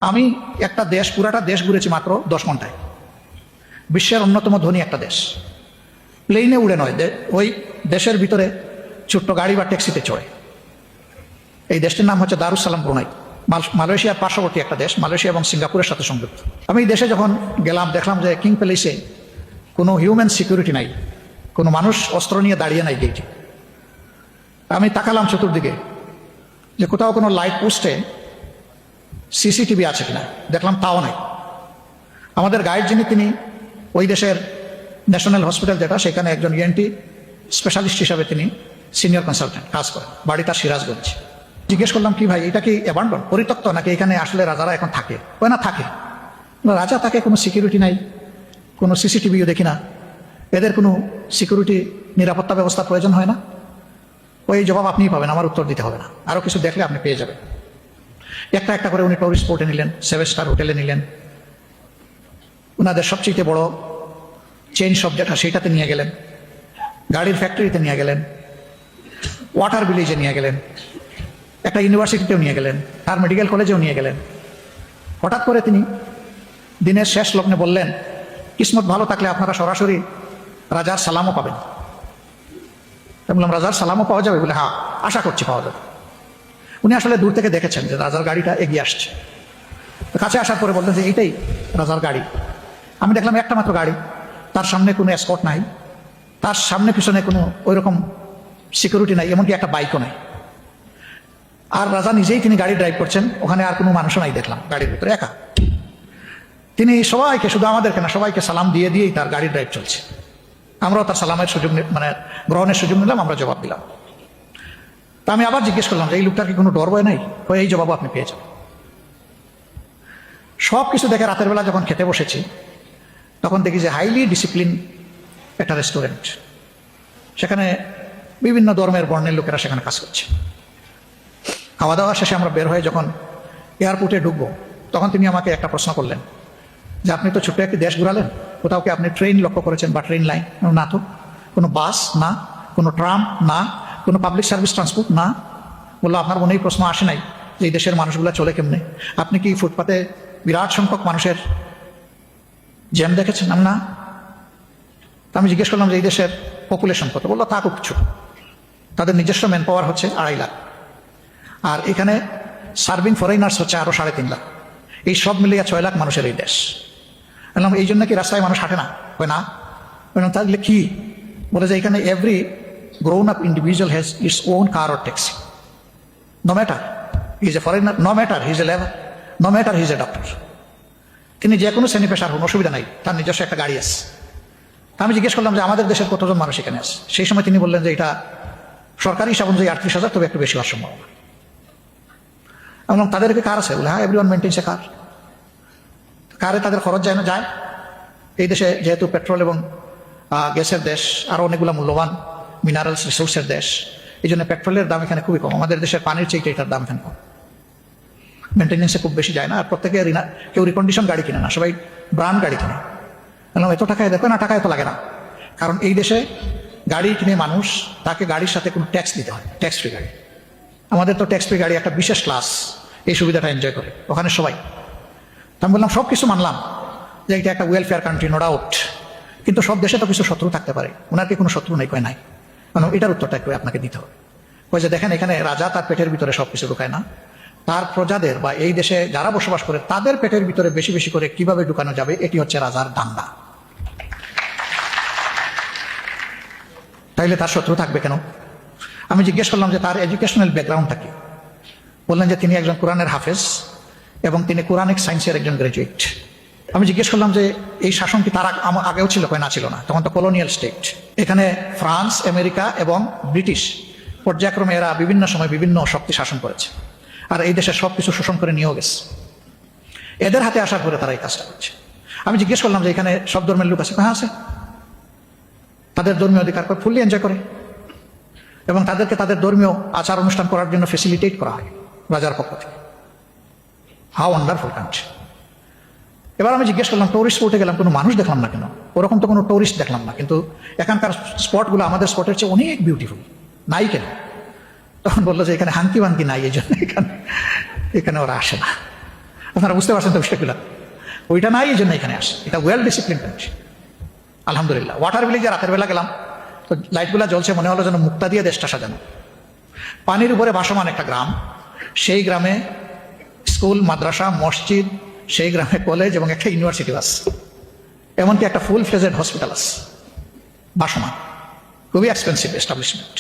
আমি একটা দেশ, পুরাটা দেশ ঘুরেছি মাত্র 10 ঘন্টায়। বিশ্বের অন্যতম ধনী একটা দেশ। প্লেনে উড়ে নয়, ওই দেশের ভিতরে ছোট্ট গাড়ি বা ট্যাক্সিতে চড়ে। এই দেশটির নাম হচ্ছে দারুস সালাম ব্রুনাই। মালয়েশিয়ার পার্শ্ববর্তী একটা দেশ, মালয়েশিয়া এবং সিঙ্গাপুরের সাথে সংযুক্ত। আমি এই দেশে যখন গেলাম দেখলাম যে কিং প্যালেসে কোনো হিউম্যান সিকিউরিটি নাই, কোনো মানুষ অস্ত্র নিয়ে দাঁড়িয়ে নাই গেটে। আমি তাকালাম চতুর্দিকে যে কোথাও কোনো লাইট পোস্টে সিসিটিভি আছে কিনা, দেখলাম তাও নাই। আমাদের গাইড যিনি, তিনি ওই দেশের ন্যাশনাল হসপিটাল যেটা, সেখানে একজন ইএনটি স্পেশালিস্ট হিসাবে তিনি সিনিয়র কনসালটেন্ট কাজ করেন, বাড়ি তার সিরাজগঞ্জ। জিজ্ঞেস করলাম কি ভাই, এটা কি অ্যাবান্ডন, পরিত্যক্ত নাকি এখানে আসলে রাজারা এখন থাকে? ওই না থাকে, রাজা থাকে, কোনো সিকিউরিটি নাই, কোনো সিসিটিভিও দেখি না, এদের কোনো সিকিউরিটি নিরাপত্তা ব্যবস্থার প্রয়োজন হয় না। ওই জবাব আপনিই পাবেন, আমার উত্তর দিতে হবে না, আরও কিছু দেখলে আপনি পেয়ে যাবেন। একটা একটা করে উনি টুরিস্ট স্পটে নিলেন, 7 স্টার হোটেলে নিলেন, ওনাদের সবচেয়ে বড় চেইন শপ যেটা সেইটাতে নিয়ে গেলেন, গাড়ির ফ্যাক্টরিতে নিয়ে গেলেন, ওয়াটার ভিলেজে নিয়ে গেলেন, একটা ইউনিভার্সিটিতেও নিয়ে গেলেন, আর মেডিকেল কলেজেও নিয়ে গেলেন। হঠাৎ করে তিনি দিনের শেষ লগ্নে বললেন, কিসমত ভালো থাকলে আপনারা সরাসরি রাজার সালামও পাবেন। আমি বললাম, রাজার সালামও পাওয়া যাবে? বলে, হ্যাঁ, আশা করছি পাওয়া যাবে। উনি আসলে দূর থেকে দেখেছেন যে রাজার গাড়িটা এগিয়ে আসছে। কাছে আসার পরে বলতেন যে এইটাই রাজার গাড়ি। আমি দেখলাম একটা মাত্র গাড়ি, তার সামনে কোনো এসকর্ট নাই, তার সামনে পিছনে কোনো ওইরকম সিকিউরিটি নাই, এমনকি একটা বাইকও নাই। আর রাজা নিজেই তিনি গাড়ি ড্রাইভ করছেন, ওখানে আর কোনো মানুষও নাই, দেখলাম গাড়ির ভিতরে একা। তিনি সবাইকে, শুধু আমাদেরকে না, সবাইকে সালাম দিয়ে দিয়েই তার গাড়ি ড্রাইভ চলছে। আমরাও তার সালামের সুযোগ, মানে গ্রহণের সুযোগ নিলাম, আমরা জবাব দিলাম। তা আমি আবার জিজ্ঞেস করলাম যে এই লোকটার কি কোনো ডর ভয় নাই? এই জবাবও আপনি পেয়ে যাবেন। সব কিছু দেখে রাতের বেলা যখন খেতে বসেছি, তখন দেখি যে হাইলি ডিসিপ্লিন একটা রেস্টুরেন্ট, সেখানে বিভিন্ন ধর্মের বর্ণের লোকেরা সেখানে কাজ করছে। খাওয়া দাওয়া শেষে আমরা বের হয়ে যখন এয়ারপোর্টে ঢুকবো, তখন তিনি আমাকে একটা প্রশ্ন করলেন যে আপনি তো ছোট্ট একটি দেশ ঘুরালেন, কোথাও কি আপনি ট্রেন লক্ষ্য করেছেন বা ট্রেন লাইন? না তো। কোনো বাস না, কোনো ট্রাম না, কোনো পাবলিক সার্ভিস ট্রান্সপোর্ট না। বললো, আপনার মনে এই প্রশ্ন আসে নাই যে এই দেশের মানুষগুলো চলে কেমনে? আপনি কি ফুটপাতে বিরাট সংখ্যক মানুষের জ্যাম দেখেছেন? না। তা আমি জিজ্ঞেস করলাম যে এই দেশের পপুলেশন কত? বললো, তা খুব ছোট, তাদের নিজস্ব ম্যান পাওয়ার হচ্ছে 2.5 লাখ, আর এখানে সার্ভিং ফরেনার্স হচ্ছে আরো 3.5 লাখ। এই সব মিলিয়ে 6 লাখ মানুষের এই দেশ। বললাম, এই জন্য কি রাস্তায় মানুষ হাঁটে না? না। বললাম, তাহলে কি? বলে যে এখানে every grown up individual has its own car or taxi, no matter he is a foreigner, no matter he is a labour, no matter he is a doctor. তিনি যে কোনো শ্রেণী পেশার হন, অসুবিধা নাই, তার নিজস্ব একটা গাড়ি আছে। তা আমি জিজ্ঞেস করলাম যে আমাদের দেশের কতজন মানুষ এখানে আছে? সেই সময় তিনি বললেন যে এটা সরকারি হিসাব অনুযায়ী 38,000, তবে একটু বেশি হওয়ার সম্ভাবনা। আমি বললাম, তাদেরকে কার আছে? বলে, হ্যাঁ, এভরিওয়ান মেনটেন্স এ কার। কারে তাদের খরচ যায় না? যায়। এই দেশে যেহেতু পেট্রোল এবং গ্যাসের দেশ, আরও অনেকগুলো মূল্যবান মিনারেলস রিসোর্সের দেশ, এই জন্য পেট্রোলের দাম এখানে খুবই কম। আমাদের দেশের পানির চেয়ে এটার দাম এখানে কম, মেনটেন্যান্সে খুব বেশি যায় না। আর প্রত্যেকে কেউ রিকন্ডিশন গাড়ি কিনে না, সবাই ব্র্যান্ড গাড়ি কিনে। বললাম, এত টাকায় দেখো না, টাকা এত লাগে না, কারণ এই দেশে গাড়ি কিনে মানুষ, তাকে গাড়ির সাথে কোনো ট্যাক্স দিতে হয়, ট্যাক্স ফ্রি গাড়ি। আমাদের তো ট্যাক্স ফ্রি গাড়ি একটা বিশেষ ক্লাস এই সুবিধাটা এনজয় করে ওখানে সবাই। আমি বললাম, সব কিছু মানলাম যে এটা একটা ওয়েলফেয়ার কান্ট্রি, নো ডাউট, কিন্তু সব দেশে তো কিছু শত্রু থাকতে পারে। ওনার কি কোনো শত্রু নেই? কয় নাই। কারণ এটার উত্তরটা একটু আপনাকে দিতে হবে। কয় যে দেখেন, এখানে রাজা তার পেটের ভিতরে সব কিছু ঢুকায় না, তার প্রজাদের বা এই দেশে যারা বসবাস করে তাদের পেটের ভিতরে বেশি বেশি করে কিভাবে ঢুকানো যাবে, এটি হচ্ছে রাজার দাঙ্গা। তাইলে তার শত্রু থাকবে কেন? আমি জিজ্ঞেস করলাম যে তার এডুকেশনাল ব্যাকগ্রাউন্ডটা কি? বললেন যে তিনি একজন কোরআনের হাফেজ এবং তিনি কোরআনিক সায়েন্সের একজন গ্রাজুয়েট। আমি জিজ্ঞেস করলাম যে এই শাসন কি তার আগেও ছিল? কয় না, ছিল না, তখন তো কলোনিয়াল স্টেট। এখানে ফ্রান্স, আমেরিকা এবং ব্রিটিশ পর্যায়ক্রমে এরা বিভিন্ন সময় বিভিন্ন শক্তি শাসন করেছে, আর এই দেশে সব কিছু শোষণ করে নিয়েও গেছে। এদের হাতে আসার পরে তারা এই কাজটা করছে। আমি জিজ্ঞেস করলাম যে এখানে সব ধর্মের লোক আছে? হ্যাঁ আছে। তাদের ধর্মীয় অধিকার ফুললি এনজয় করে এবং তাদেরকে তাদের ধর্মীয় আচার অনুষ্ঠান করার জন্য ফেসিলিটেট করা হয় রাজার পক্ষ থেকে। How wonderful country. এবার আমি জিজ্ঞেস করলাম, টুরিস্ট স্পটে গেলাম, কোনো মানুষ দেখলাম না কেন? ওরকম তো কোনো টুরিস্ট দেখলাম না, কিন্তু এখানকার স্পটগুলো আমাদের স্পটের চেয়ে অনেক বিউটিফুল, নাই কেন? তখন বললো যে এখানে হাঙ্কি বাঙ্কি নাই, এই জন্য এখানে ওরা আসে না। আপনারা বুঝতে পারছেন তো বিষয়গুলো? ওইটা নাই, এই জন্য এখানে আসে। এটা ওয়েল ডিসিপ্লিন কান্ট্রি আলহামদুলিল্লাহ। ওয়াটার ভিলেজে রাতের বেলা গেলাম, তো লাইটগুলো জ্বলছে, মনে হলো যেন মুক্তা দিয়ে দেশটা সাজানো। পানির উপরে ভাসমান একটা গ্রাম, সেই গ্রামে স্কুল, মাদ্রাসা, মসজিদ, সেই গ্রামে কলেজ এবং একটা ইউনিভার্সিটি আছে, এমনকি একটা ফুল ফ্লেজেড হসপিটাল আছে ভাসমান। খুবই এক্সপেন্সিভ এস্টাবলিশমেন্ট,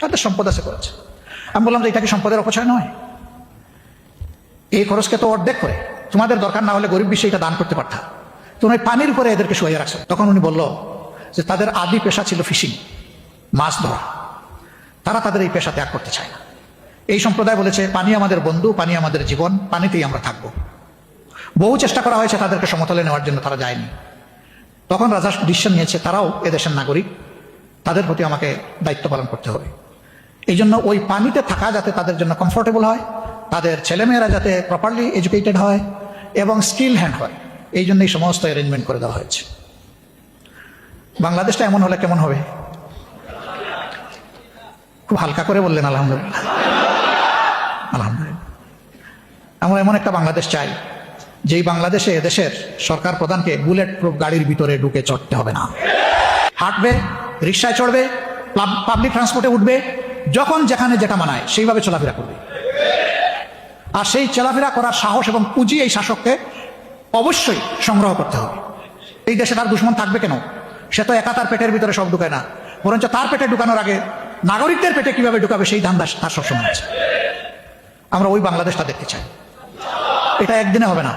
তাদের সম্পদ আছে, করেছে। আমি বললাম যে এটা কি সম্পদের অপচয় নয়? এই খরচকে তো অর্ধেক করে, তোমাদের দরকার না হলে গরিব বিশ্বে এটা দান করতে পারতা, তুমি পানির উপরে এদেরকে শুয়ে রাখছো। তখন উনি বলল যে তাদের আদি পেশা ছিল ফিশিং, মাছ ধরা, তারা তাদের এই পেশা ত্যাগ করতে চায় না। এই সম্প্রদায় বলেছে পানি আমাদের বন্ধু, পানি আমাদের জীবন, পানিতেই আমরা থাকবো। বহু চেষ্টা করা হয়েছে তাদেরকে সমতলে নেওয়ার জন্য, তারা যায়নি। তখন রাজা ডিসিশন নিয়েছে তারাও এদেশের নাগরিক, তাদের প্রতি আমাকে দায়িত্ব পালন করতে হবে। এই জন্য ওই পানিতে থাকা যাতে তাদের জন্য কমফোর্টেবল হয়, তাদের ছেলেমেয়েরা যাতে প্রপারলি এডুকেটেড হয় এবং স্কিল হ্যান্ড হয়, এই জন্য এই সমস্ত অ্যারেঞ্জমেন্ট করে দেওয়া হয়েছে। বাংলাদেশটা এমন হলে কেমন হবে? খুব হালকা করে বললেন আলহামদুলিল্লাহ। আলহামদুলিল্লাহ, আমরা এমন একটা বাংলাদেশ চাই যেই বাংলাদেশে এদেশের সরকার প্রধানকে বুলেট প্রুফ গাড়ির ভিতরে ঢুকে চড়তে হবে না। হাঁটবে, রিক্সায় চড়বে, পাবলিক ট্রান্সপোর্টে উঠবে, যখন যেখানে যেটা মানায় সেইভাবে চলাফেরা করবে। আর সেই চলাফেরা করার সাহস এবং পুঁজি এই শাসককে অবশ্যই সংগ্রহ করতে হবে। এই দেশে তার দুশ্মন থাকবে কেন? সে তো একা তার পেটের ভিতরে সব ঢুকায় না, বরঞ্চ তার পেটে ঢুকানোর আগে নাগরিকদের পেটে কিভাবে ঢুকাবে সেই ধান্দা তার সবসময় আছে। আমরা ওই বাংলাদেশটা দেখতে চাই। এটা একদিনে হবে না।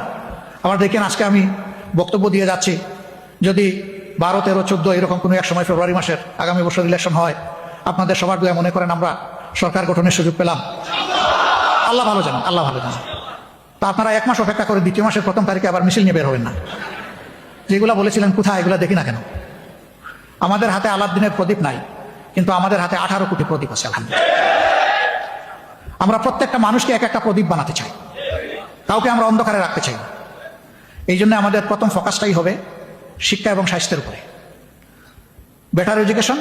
আবার দেখেন, আজকে আমি বক্তব্য দিয়ে যাচ্ছি, যদি 12, 13, 14 এরকম কোনো এক সময় ফেব্রুয়ারি মাসের আগামী বছর ইলেকশন হয়, আপনাদের সবার দয়া মনে করেন আমরা সরকার গঠনের সুযোগ পেলাম, আল্লাহ ভালো জানেন, আল্লাহ ভালো জানেন, তা আপনারা 1 মাস অপেক্ষা করে 2য় মাসের 1ম তারিখে আবার মিছিল নিয়ে বের হবেন না। যেগুলো বলেছিলেন কোথায়, এগুলো দেখি না কেন? আমাদের হাতে আলাদিনের প্রদীপ নাই, কিন্তু আমাদের হাতে 18 কোটি প্রদীপ আছে আলহামদুলিল্লাহ। আমরা প্রত্যেকটা মানুষকে এক একটা প্রদীপ বানাতে চাই, কাউকে আমরা অন্ধকারে রাখতে চাই না। এই জন্য আমাদের প্রথম ফোকাসটাই হবে শিক্ষা এবং স্বাস্থ্যের উপরে। Better education,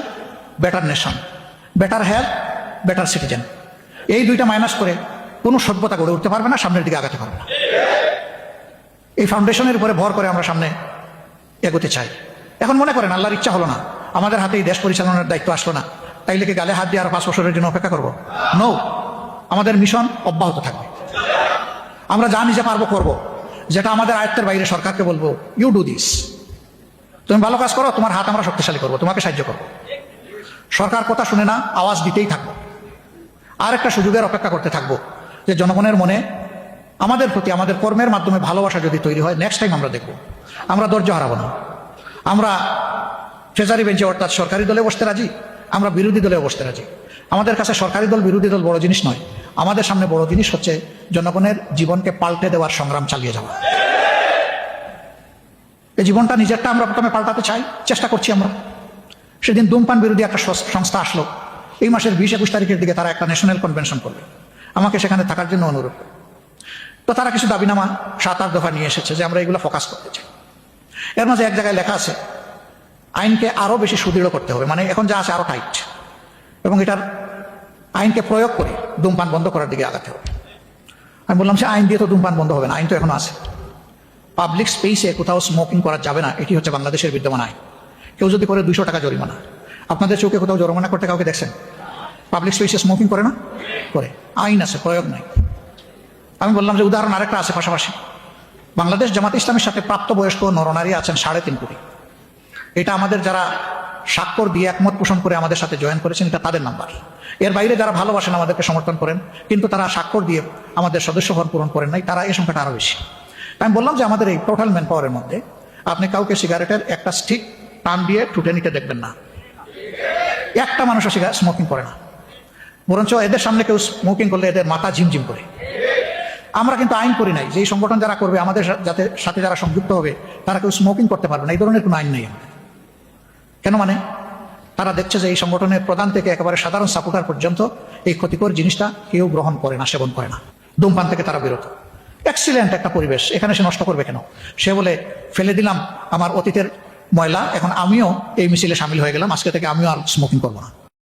better nation, better health, better citizen, এই দুইটা মাইনাস করে কোনো সভ্যতা গড়ে উঠতে পারবে না, সামনের দিকে আগাতে পারবে না। এই ফাউন্ডেশনের উপরে ভর করে আমরা সামনে এগোতে চাই। এখন মনে করেন আল্লাহর ইচ্ছা হলো না, আমাদের হাতে এই দেশ পরিচালনার দায়িত্ব আসলো না, তাইলে কি গালে হাত দিয়ে আরো 5 বছরের জন্য অপেক্ষা করবো? নো, আমাদের মিশন অব্যাহত থাকবে। আমরা যা নিজে পারবো করবো, যেটা আমাদের আয়ত্তের বাইরে সরকারকে বলবো ইউ ডু দিস, তুমি ভালো কাজ করো, তোমার হাত আমরা শক্তিশালী করবো, তোমাকে সাহায্য করবো। সরকার কথা শুনে না, আওয়াজ দিতেই থাকবো। আর একটা সুযোগের অপেক্ষা করতে থাকবো যে জনগণের মনে আমাদের প্রতি আমাদের কর্মের মাধ্যমে ভালোবাসা যদি তৈরি হয়, নেক্সট টাইম আমরা দেখবো। আমরা ধৈর্য হারাবো না। আমরা ট্রেজারি বেঞ্চে অর্থাৎ সরকারি দলে বসতে রাজি, আমরা বিরোধী দলে বসতে রাজি। আমাদের কাছে সরকারি দল বিরোধী দল বড় জিনিস নয়, আমাদের সামনে বড় জিনিস হচ্ছে জনগণের জীবনকে পাল্টে দেওয়ার সংগ্রাম চালিয়ে যাওয়া। এই জীবনটা নিজেরটা আমরা প্রথমে পাল্টাতে চাই, চেষ্টা করছি আমরা। সেদিন ধূমপান বিরোধী একটা সংস্থা আসলো, এই মাসের 20-21 তারিখের দিকে তারা একটা ন্যাশনাল কনভেনশন করবে, আমাকে সেখানে থাকার জন্য অনুরোধ করবে। তো তারা কিছু দাবিনামা 7-8 দফা নিয়ে এসেছে যে আমরা এগুলো ফোকাস করতে চাই। এর মাঝে এক জায়গায় লেখা আছে আইনকে আরো বেশি সুদৃঢ় করতে হবে, মানে এখন যা আছে আরো টাইট, এবং এটার আইনকে প্রয়োগ করে ধূমপান বন্ধ করার দিকে আগাতে হবে। আমি বললাম সে আইন দিয়ে তো ধূমপান বন্ধ হবে না, আইন তো এখনো আছে। পাবলিক স্পেসে কোথাও স্মোকিং করা যাবে না, এটি হচ্ছে বাংলাদেশের বিদ্যমান আইন। কেউ যদি করে 200 টাকা জরিমানা। আপনাদের চোখে কোথাও জরিমানা করতে কাউকে দেখছেন? পাবলিক স্পেসে স্মোকিং করে না? করে। আইন আছে, প্রয়োগ নাই। আমি বললাম যে উদাহরণ আরেকটা আছে পাশাপাশি। বাংলাদেশ জামাত ইসলামের সাথে প্রাপ্তবয়স্ক নরনারী আছেন 3.5 কোটি। এটা আমাদের যারা স্বাক্ষর দিয়ে একমত পোষণ করে আমাদের সাথে জয়েন করেছেন, এটা তাদের নাম্বার। এর বাইরে যারা ভালোবাসেন, আমাদেরকে সমর্থন করেন, কিন্তু তারা স্বাক্ষর দিয়ে আমাদের সদস্য হওয়ার পূরণ করেন নাই, তারা এই সংখ্যাটা আরো বেশি। আমি বললাম যে আমাদের এই টোটাল ম্যান পাওয়ারের মধ্যে আপনি কাউকে সিগারেটের একটা স্টিক টান দিয়ে টুটে নিতে দেখবেন না। একটা মানুষও স্মোকিং করে না, বরঞ্চ এদের সামনে কেউ স্মোকিং করলে এদের মাথা ঝিমঝিম করে। আমরা কিন্তু আইন করি নাই যে এই সংগঠন যারা করবে, আমাদের সাথে যারা সংযুক্ত হবে তারা কেউ স্মোকিং করতে পারবে না, এই ধরনের কোনো আইন নেই আমাদের। কেন? মানে তারা দেখছে যে এই সংগঠনের প্রধান থেকে একেবারে সাধারণ সাপোর্টার পর্যন্ত এই ক্ষতিকর জিনিসটা কেউ গ্রহণ করে না, সেবন করে না। ধূমপান থেকে তারা বিরত। এক্সিলেন্ট একটা পরিবেশ, এখানে সে নষ্ট করবে কেন? সে বলে ফেলে দিলাম আমার অতীতের ময়লা, এখন আমিও এই মিছিলে সামিল হয়ে গেলাম, আজকে থেকে আমিও আর স্মোকিং করবো না।